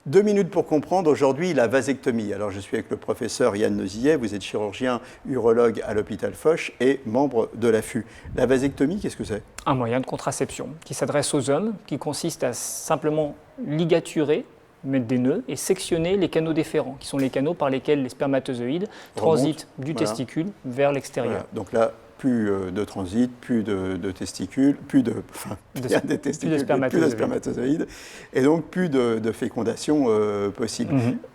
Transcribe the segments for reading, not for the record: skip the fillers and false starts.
2 minutes pour comprendre aujourd'hui la vasectomie. Alors je suis avec le professeur Yann Nozillet, vous êtes chirurgien urologue à l'hôpital Foch et membre de l'AFU. La vasectomie, qu'est-ce que c'est? Un moyen de contraception qui s'adresse aux hommes, qui consiste à simplement ligaturer, mettre des nœuds et sectionner les canaux déférents, qui sont les canaux par lesquels les spermatozoïdes transitent du testicule vers l'extérieur. Voilà. Donc là, plus de transit, plus de testicules, plus de spermatozoïdes, et donc plus de fécondation possible.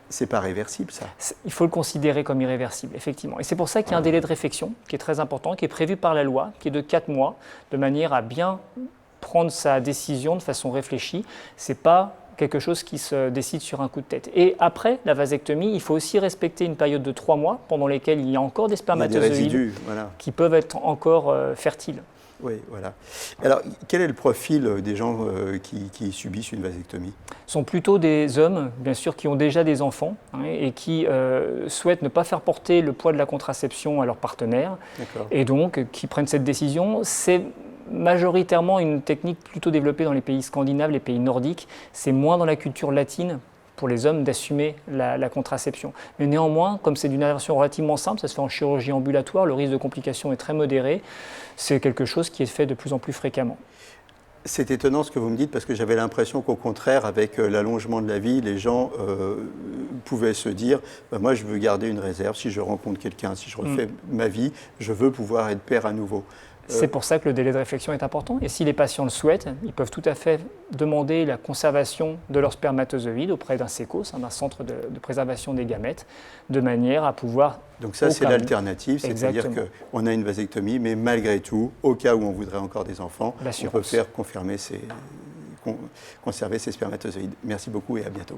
C'est pas réversible, ça? Il faut le considérer comme irréversible, effectivement. Et c'est pour ça qu'il y a un délai de réflexion qui est très important, qui est prévu par la loi, qui est de 4 mois, de manière à bien prendre sa décision de façon réfléchie. C'est pas quelque chose qui se décide sur un coup de tête. Et après la vasectomie, il faut aussi respecter une période de 3 mois pendant lesquels il y a encore des spermatozoïdes qui peuvent être encore fertiles. Oui, voilà. Alors, quel est le profil des gens qui subissent une vasectomie? Ce sont plutôt des hommes, bien sûr, qui ont déjà des enfants et qui souhaitent ne pas faire porter le poids de la contraception à leur partenaire. Et donc, qui prennent cette décision. C'est majoritairement une technique plutôt développée dans les pays scandinaves, les pays nordiques. C'est moins dans la culture latine pour les hommes d'assumer la contraception. Mais néanmoins, comme c'est d'une intervention relativement simple, ça se fait en chirurgie ambulatoire, le risque de complications est très modéré. C'est quelque chose qui est fait de plus en plus fréquemment. C'est étonnant ce que vous me dites parce que j'avais l'impression qu'au contraire, avec l'allongement de la vie, les gens pouvaient se dire moi je veux garder une réserve, si je rencontre quelqu'un, si je refais ma vie, je veux pouvoir être père à nouveau. C'est pour ça que le délai de réflexion est important. Et si les patients le souhaitent, ils peuvent tout à fait demander la conservation de leurs spermatozoïdes auprès d'un CECOS, d'un centre de préservation des gamètes, de manière à pouvoir... Donc ça, c'est l'alternative, c'est-à-dire qu'on a une vasectomie, mais malgré tout, au cas où on voudrait encore des enfants, on peut faire conserver ses spermatozoïdes. Merci beaucoup et à bientôt.